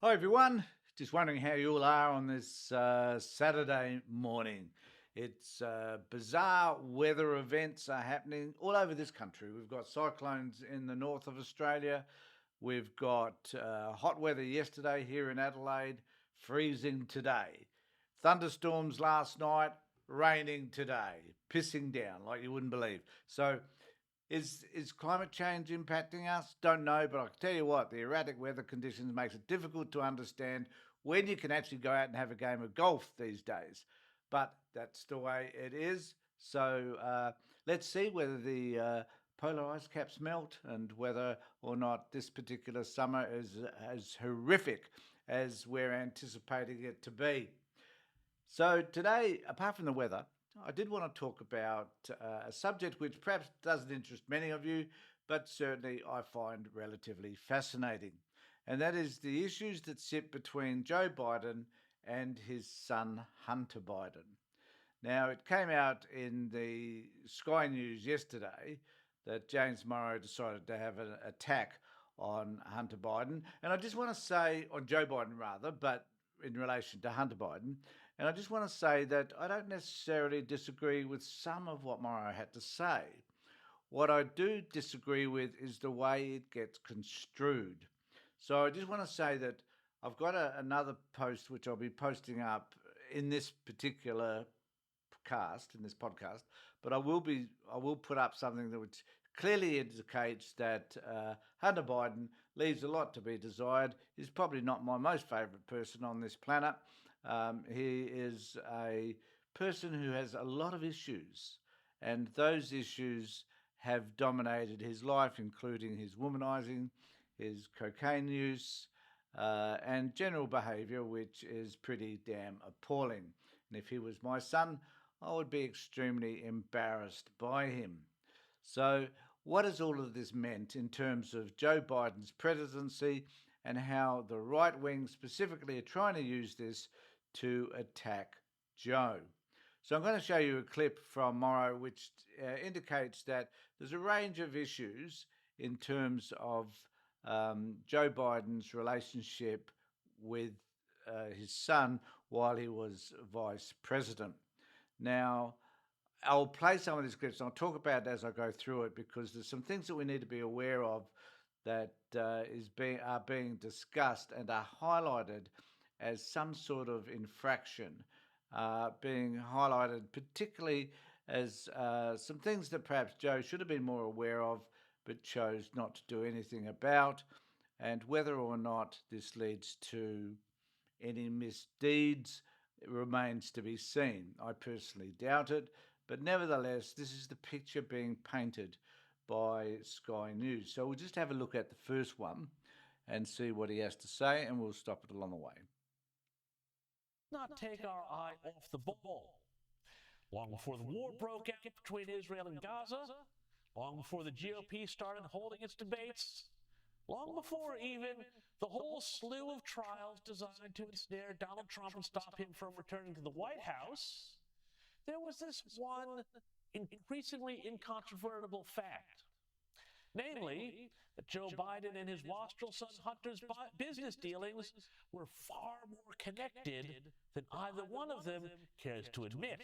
Hi everyone, just wondering how you all are on this Saturday morning. It's bizarre weather events are happening all over this country. We've got cyclones in the north of Australia. We've got hot weather yesterday here in Adelaide, freezing today. Thunderstorms last night, raining today, pissing down like you wouldn't believe. So is climate change impacting us? Don't know, but I can tell you what, the erratic weather conditions makes it difficult to understand when you can actually go out and have a game of golf these days. But that's the way it is. So let's see whether the polar ice caps melt and whether or not this particular summer is as horrific as we're anticipating it to be. So today, apart from the weather, I did want to talk about a subject which perhaps doesn't interest many of you, but certainly I find relatively fascinating. And that is the issues that sit between Joe Biden and his son Hunter Biden. Now, it came out in the Sky News yesterday that James Morrow decided to have an attack on Hunter Biden. And I just want to say, on Joe Biden rather, but in relation to Hunter Biden. And I just want to say that I don't necessarily disagree with some of what Morrow had to say. What I do disagree with is the way it gets construed. So I just want to say that I've got another post which I'll be posting up in this particular in this podcast, but I will put up something that which clearly indicates that Hunter Biden leaves a lot to be desired. He's probably not my most favourite person on this planet. He is a person who has a lot of issues, and those issues have dominated his life, including his womanising, his cocaine use, and general behaviour, which is pretty damn appalling. And if he was my son, I would be extremely embarrassed by him. So, what has all of this meant in terms of Joe Biden's presidency and how the right wing specifically are trying to use this to attack Joe? So, I'm going to show you a clip from Morrow which indicates that there's a range of issues in terms of Joe Biden's relationship with his son while he was vice president. Now, I'll play some of these clips and I'll talk about it as I go through it because there's some things that we need to be aware of that are being discussed and are highlighted as some sort of infraction, being highlighted particularly as some things that perhaps Joe should have been more aware of but chose not to do anything about, and whether or not this leads to any misdeeds remains to be seen. I personally doubt it, but nevertheless, this is the picture being painted by Sky News. So we'll just have a look at the first one and see what he has to say, and we'll stop it along the way. Not take our eye off the ball. Long before the war broke out between Israel and Gaza, long before the GOP started holding its debates, long before even the whole slew of trials designed to ensnare Donald Trump and stop him from returning to the White House, there was this one increasingly incontrovertible fact. Namely, that Joe Biden and his wastrel son Hunter's business dealings were far more connected than either one of them cares to admit.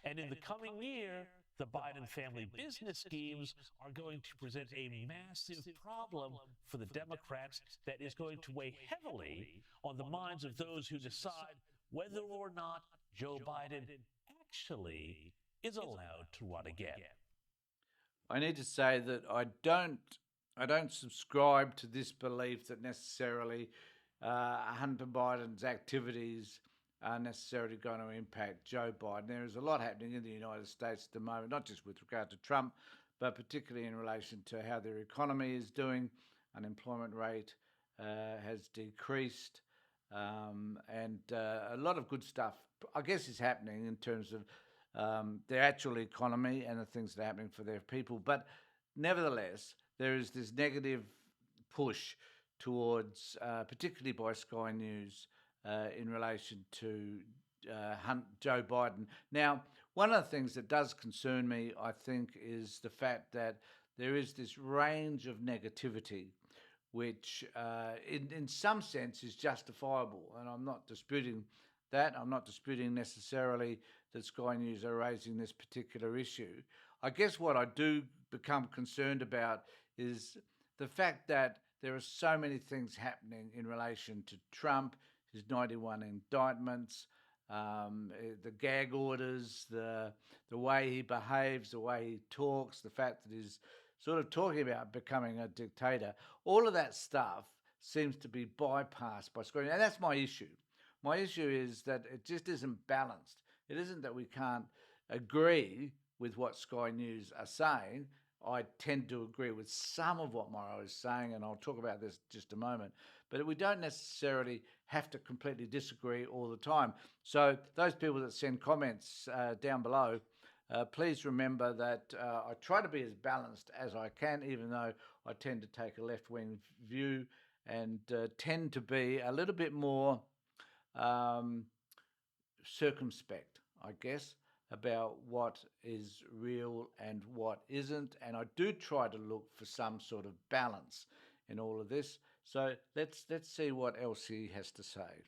And in the coming year, the Biden family business schemes are going to present a massive problem for the Democrats that is going to weigh heavily on the minds of those who decide whether or not Joe Biden actually is allowed to run again. I need to say that I don't subscribe to this belief that necessarily Hunter Biden's activities are necessarily going to impact Joe Biden. There is a lot happening in the United States at the moment, not just with regard to Trump, but particularly in relation to how their economy is doing. Unemployment rate has decreased, and a lot of good stuff, I guess, is happening in terms of their actual economy and the things that are happening for their people. But nevertheless, there is this negative push towards, particularly by Sky News, in relation to Joe Biden. Now, one of the things that does concern me, I think, is the fact that there is this range of negativity which in some sense is justifiable. And I'm not disputing that. I'm not disputing necessarily that Sky News are raising this particular issue. I guess what I do become concerned about is the fact that there are so many things happening in relation to Trump, his 91 indictments, the gag orders, the way he behaves, the way he talks, the fact that he's sort of talking about becoming a dictator. All of that stuff seems to be bypassed by Sky News. And that's my issue. My issue is that it just isn't balanced. It isn't that we can't agree with what Sky News are saying. I tend to agree with some of what Morrow is saying, and I'll talk about this in just a moment. But we don't necessarily have to completely disagree all the time. So those people that send comments down below, please remember that I try to be as balanced as I can, even though I tend to take a left-wing view and tend to be a little bit more circumspect, I guess, about what is real and what isn't. And I do try to look for some sort of balance in all of this. So let's see what else he has to say.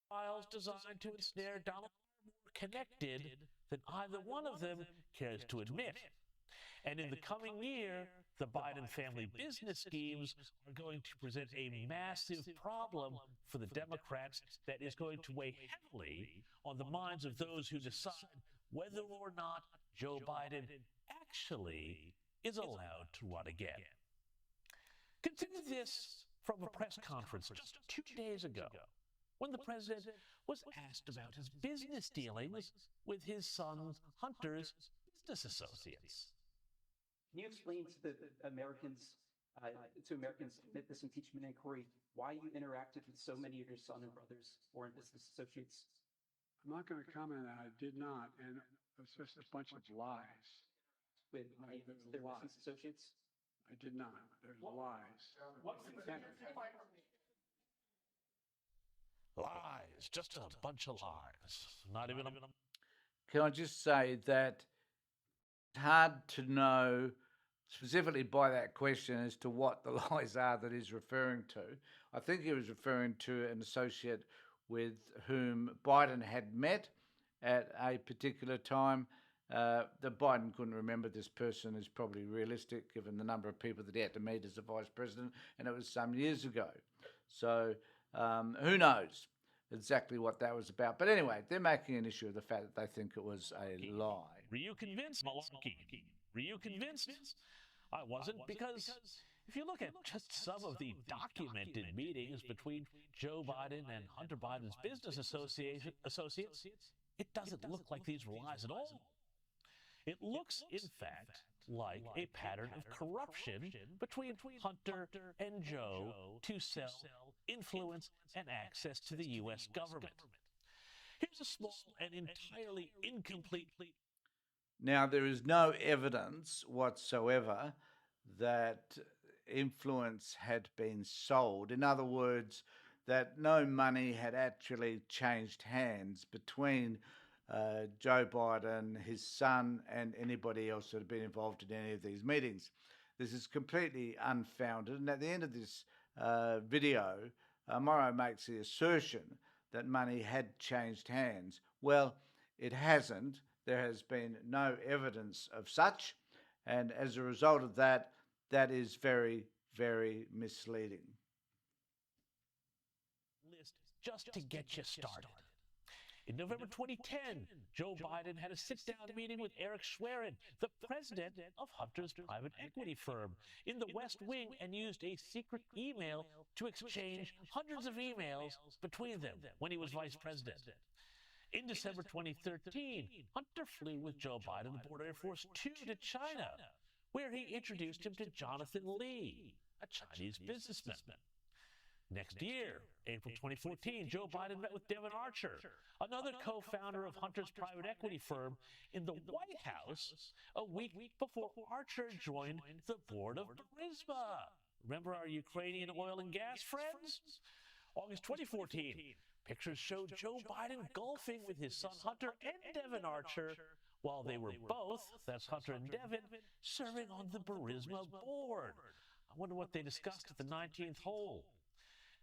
Files designed to ensnare Donald Trump are more connected than either one of them cares to admit. And in the coming year, the Biden family business schemes are going to present a massive problem for the Democrats that is going to weigh heavily on the minds of those who decide whether or not Joe Biden actually is allowed to run again. Consider this from a press conference just 2 days ago, when the president was asked about his business dealings with his son Hunter's business associates. Can you explain to the Americans, amid this impeachment inquiry, why you interacted with so many of your son and brothers foreign business associates? I'm not going to comment on that. I did not, and it's just a bunch of lies. With many of their business associates? I did not. There's lies. Lies, just a bunch of lies. Not even a... Can I just say that it's hard to know specifically by that question as to what the lies are that he's referring to. I think he was referring to an associate with whom Biden had met at a particular time. That Biden couldn't remember this person is probably realistic given the number of people that he had to meet as a vice president, and it was some years ago. So who knows exactly what that was about. But anyway, they're making an issue of the fact that they think it was a lie. Were you convinced, Malarkey? Were you convinced? I wasn't, because if you look at just some of the documented meetings between Joe Biden and Hunter Biden's business associates, it doesn't look like these were lies at all. It looks, in fact, like a pattern of corruption between Hunter and Joe to sell influence and access to the U.S. government. Here's a small and entirely incomplete... Now, there is no evidence whatsoever that influence had been sold. In other words, that no money had actually changed hands between Joe Biden, his son, and anybody else that had been involved in any of these meetings. This is completely unfounded. And at the end of this video, Morrow makes the assertion that money had changed hands. Well, it hasn't. There has been no evidence of such. And as a result of that, that is very, very misleading. List just to get you started. In November 2010, Joe Biden had a sit-down meeting with Eric Schwerin, the president of Hunter's private equity firm, in the West Wing, and used a secret email to exchange hundreds of emails between them when he was vice president. In December 2013, Hunter flew with Joe Biden aboard Air Force Two to China, where he introduced him to Jonathan Lee, a Chinese businessman. Next year, April 2014, Joe Biden met with Devon Archer, another co-founder of Hunter's private equity firm, in the White House a week before Archer joined the board of Burisma. Remember our Ukrainian oil and gas friends? August 2014, pictures showed Joe Biden golfing with his son Hunter and Devon Archer while they were both, that's Hunter and Devin, serving on the Burisma board. I wonder what they discussed at the 19th hole.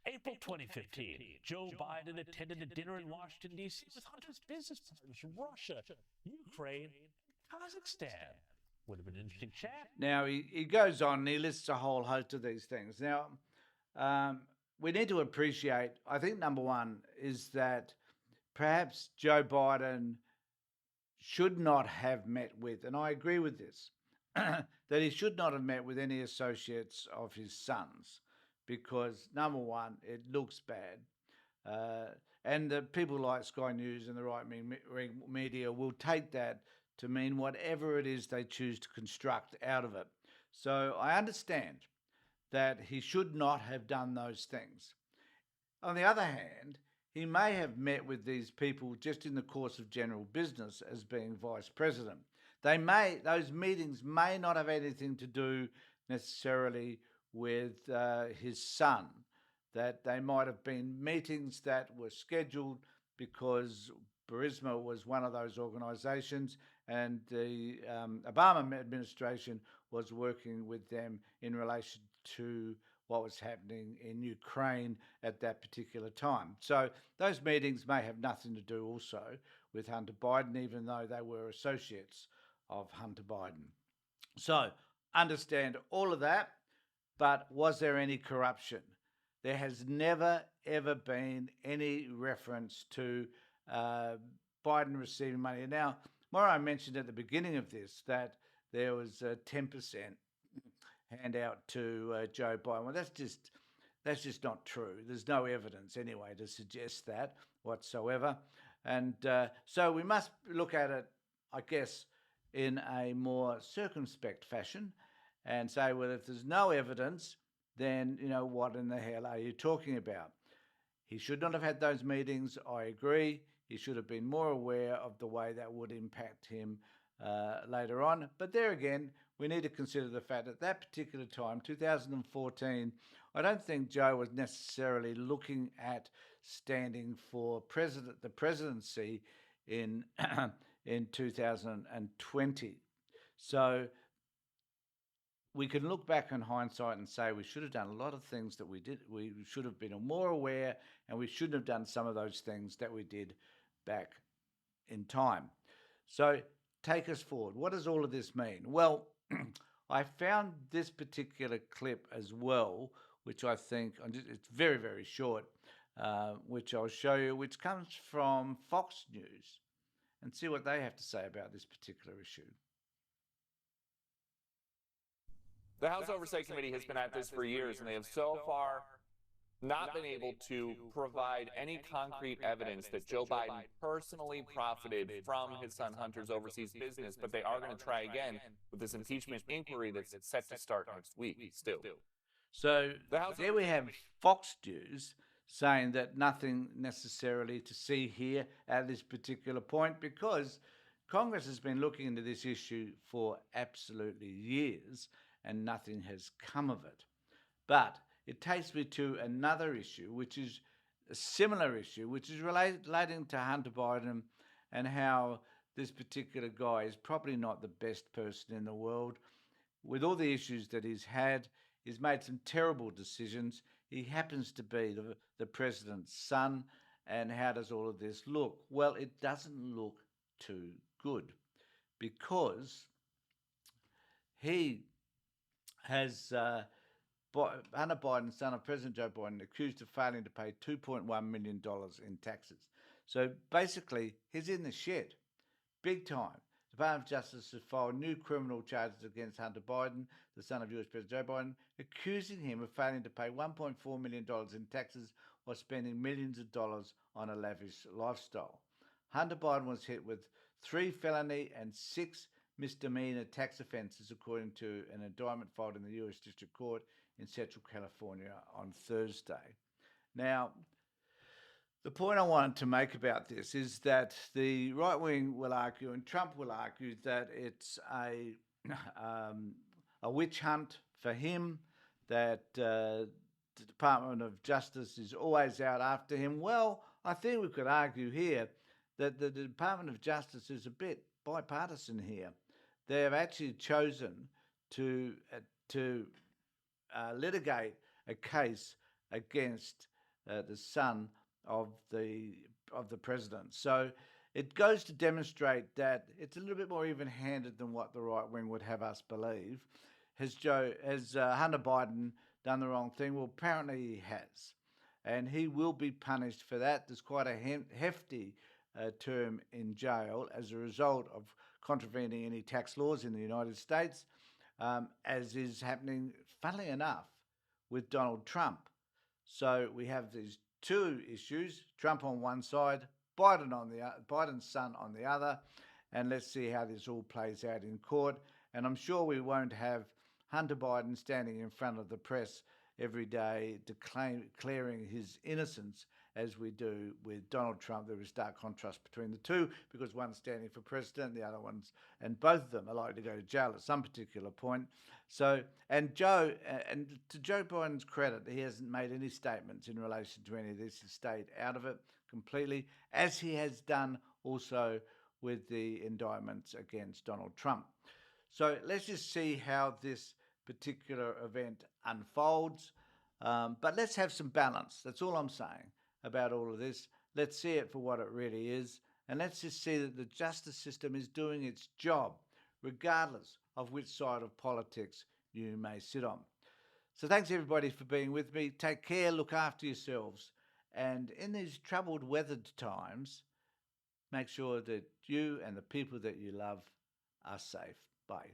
April 2015, Joe Biden attended a dinner in Washington, D.C. with Hunter's business partners from Russia, Ukraine, and Kazakhstan. Would have been an interesting chat. Now, he goes on and he lists a whole host of these things. Now, we need to appreciate, I think number one is that perhaps Joe Biden should not have met with, and I agree with this, that he should not have met with any associates of his sons because, number one, it looks bad. And the people like Sky News and the right-wing media will take that to mean whatever it is they choose to construct out of it. So I understand that he should not have done those things. On the other hand, he may have met with these people just in the course of general business as being vice president. Those meetings may not have anything to do necessarily with his son, that they might have been meetings that were scheduled because Burisma was one of those organisations and the Obama administration was working with them in relation to what was happening in Ukraine at that particular time. So those meetings may have nothing to do also with Hunter Biden, even though they were associates of Hunter Biden. So understand all of that, but was there any corruption? There has never, ever been any reference to Biden receiving money. Now, Morrow mentioned at the beginning of this that there was a 10% handout to Joe Biden. Well, that's just not true. There's no evidence anyway to suggest that whatsoever. And so we must look at it, I guess, in a more circumspect fashion and say, well, if there's no evidence, then, what in the hell are you talking about? He should not have had those meetings. I agree. He should have been more aware of the way that would impact him later on. But there again, we need to consider the fact that that particular time, 2014, I don't think Joe was necessarily looking at standing for the presidency in in 2020. So we can look back in hindsight and say we should have done a lot of things that we did. We should have been more aware, and we shouldn't have done some of those things that we did back in time. So take us forward. What does all of this mean? Well, I found this particular clip as well, which I think, it's very, very short, which I'll show you, which comes from Fox News, and see what they have to say about this particular issue. The House Oversight Committee has been at this for years, and they have so far not been able to provide any concrete evidence that Joe Biden personally profited from his son Hunter's overseas business, but they are going to try again with this impeachment inquiry that's set to start next week still. So there we have Fox News saying that nothing necessarily to see here at this particular point because Congress has been looking into this issue for absolutely years and nothing has come of it. But it takes me to another issue, which is a similar issue, which is relating to Hunter Biden and how this particular guy is probably not the best person in the world. With all the issues that he's had, he's made some terrible decisions. He happens to be the president's son. And how does all of this look? Well, it doesn't look too good because he has Hunter Biden, son of President Joe Biden, accused of failing to pay $2.1 million in taxes. So basically, he's in the shit, big time. The Department of Justice has filed new criminal charges against Hunter Biden, the son of US President Joe Biden, accusing him of failing to pay $1.4 million in taxes while spending millions of dollars on a lavish lifestyle. Hunter Biden was hit with 3 felony and 6 misdemeanor tax offences, according to an indictment filed in the US District Court in Central California on Thursday. Now, the point I wanted to make about this is that the right wing will argue, and Trump will argue, that it's a witch hunt for him, that the Department of Justice is always out after him. Well, I think we could argue here that the Department of Justice is a bit bipartisan here. They have actually chosen to litigate a case against the son of the president. So it goes to demonstrate that it's a little bit more even-handed than what the right wing would have us believe. Has Hunter Biden done the wrong thing? Well, apparently he has, and he will be punished for that. There's quite a hefty term in jail as a result of contravening any tax laws in the United States, as is happening, funnily enough, with Donald Trump. So we have these two issues: Trump on one side, Biden's son on the other, and let's see how this all plays out in court. And I'm sure we won't have Hunter Biden standing in front of the press every day declaring his innocence as we do with Donald Trump. There is stark contrast between the two, because one's standing for president, the other one's, and both of them are likely to go to jail at some particular point. So, and to Joe Biden's credit, he hasn't made any statements in relation to any of this. He stayed out of it completely, as he has done also with the indictments against Donald Trump. So let's just see how this particular event unfolds. But let's have some balance. That's all I'm saying about all of this. Let's see it for what it really is. And let's just see that the justice system is doing its job, regardless of which side of politics you may sit on. So thanks everybody for being with me. Take care, look after yourselves. And in these troubled weathered times, make sure that you and the people that you love are safe. Bye.